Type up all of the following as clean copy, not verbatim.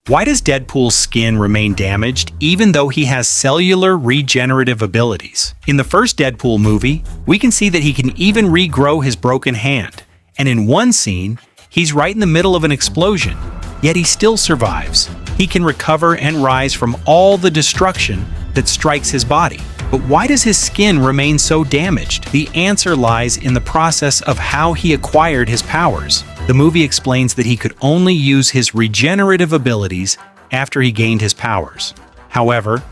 Why does Deadpool's skin remain damaged even though he has cellular regenerative abilities? In the first Deadpool movie, we can see that he can even regrow his broken hand. And in one scene, he's right in the middle of an explosion, yet he still survives. He can recover and rise from all the destruction that strikes his body. But why does his skin remain so damaged? The answer lies in the process of how he acquired his powers. The movie explains that he could only use his regenerative abilities after he gained his powers. However,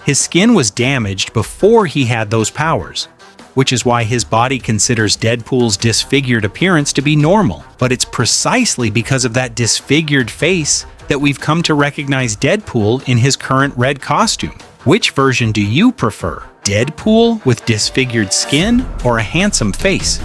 his skin was damaged before he had those powers, which is why his body considers Deadpool's disfigured appearance to be normal. But it's precisely because of that disfigured face that we've come to recognize Deadpool in his current red costume. Which version do you prefer? Deadpool with disfigured skin or a handsome face?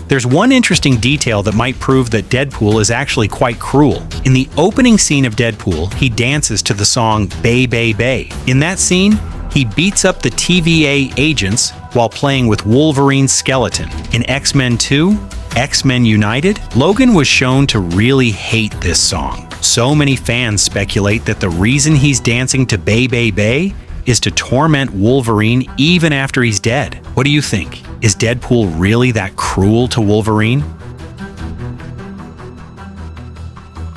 There's one interesting detail that might prove that Deadpool is actually quite cruel. In the opening scene of Deadpool, he dances to the song Bay Bay Bay. In that scene, he beats up the TVA agents while playing with Wolverine's skeleton. In X-Men 2, X-Men United, Logan was shown to really hate this song. So many fans speculate that the reason he's dancing to Bay Bay Bay is to torment Wolverine even after he's dead. What do you think? Is Deadpool really that cruel to Wolverine?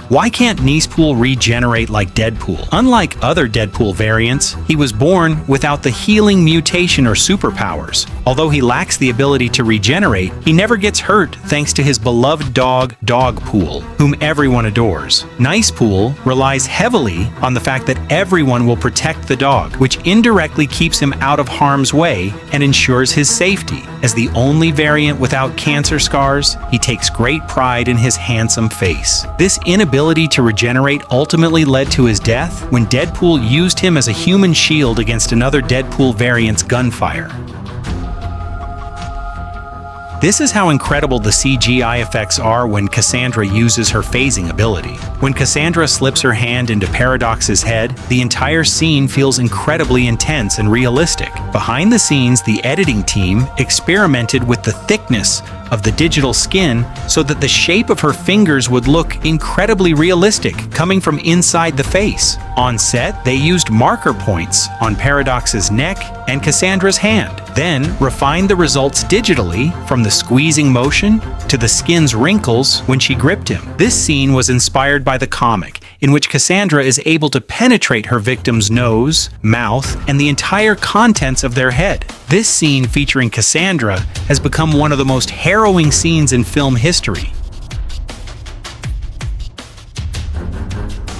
Why can't Deadpool regenerate like Deadpool? Unlike other Deadpool variants, he was born without the healing mutation or superpowers. Although he lacks the ability to regenerate, he never gets hurt thanks to his beloved dog, Dogpool, whom everyone adores. Nicepool relies heavily on the fact that everyone will protect the dog, which indirectly keeps him out of harm's way and ensures his safety. As the only variant without cancer scars, he takes great pride in his handsome face. This inability to regenerate ultimately led to his death when Deadpool used him as a human shield against another Deadpool variant's gunfire. This is how incredible the CGI effects are when Cassandra uses her phasing ability. When Cassandra slips her hand into Paradox's head, the entire scene feels incredibly intense and realistic. Behind the scenes, the editing team experimented with the thickness of the digital skin so that the shape of her fingers would look incredibly realistic coming from inside the face. On set, they used marker points on Paradox's neck and Cassandra's hand, then refined the results digitally from the squeezing motion to the skin's wrinkles when she gripped him. This scene was inspired by the comic, in which Cassandra is able to penetrate her victim's nose, mouth, and the entire contents of their head. This scene featuring Cassandra has become one of the most harrowing scenes in film history.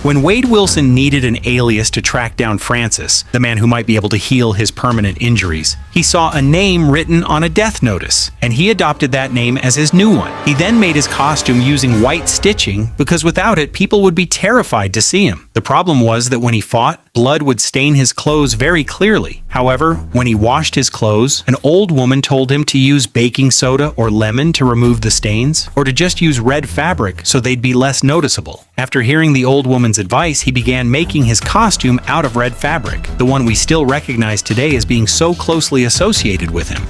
When Wade Wilson needed an alias to track down Francis, the man who might be able to heal his permanent injuries, he saw a name written on a death notice, and he adopted that name as his new one. He then made his costume using white stitching because without it, people would be terrified to see him. The problem was that when he fought, blood would stain his clothes very clearly. However, when he washed his clothes, an old woman told him to use baking soda or lemon to remove the stains, or to just use red fabric so they'd be less noticeable. After hearing the old woman's advice, he began making his costume out of red fabric, the one we still recognize today as being so closely associated with him.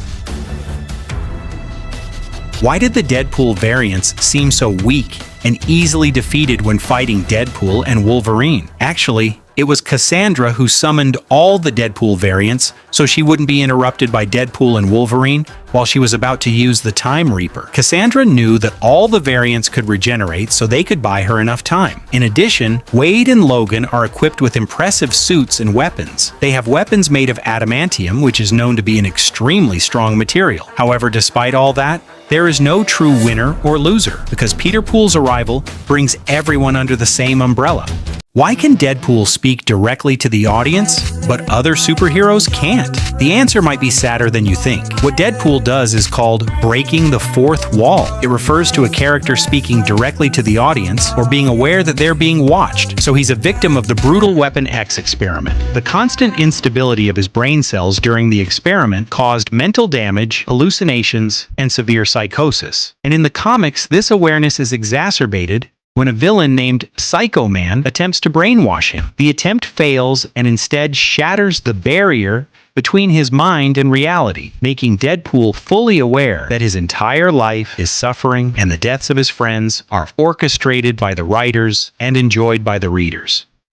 Why did the Deadpool variants seem so weak and easily defeated when fighting Deadpool and Wolverine? Actually, it was Cassandra who summoned all the Deadpool variants so she wouldn't be interrupted by Deadpool and Wolverine while she was about to use the Time Reaper. Cassandra knew that all the variants could regenerate so they could buy her enough time. In addition, Wade and Logan are equipped with impressive suits and weapons. They have weapons made of adamantium, which is known to be an extremely strong material. However, despite all that, there is no true winner or loser because Peter Pool's arrival brings everyone under the same umbrella. Why can Deadpool speak directly to the audience, but other superheroes can't? The answer might be sadder than you think. What Deadpool does is called breaking the fourth wall. It refers to a character speaking directly to the audience or being aware that they're being watched. So he's a victim of the brutal Weapon X experiment. The constant instability of his brain cells during the experiment caused mental damage, hallucinations, and severe psychosis. And in the comics, this awareness is exacerbated when a villain named Psycho Man attempts to brainwash him. The attempt fails and instead shatters the barrier between his mind and reality, making Deadpool fully aware that his entire life, his suffering, and the deaths of his friends are orchestrated by the writers and enjoyed by the readers.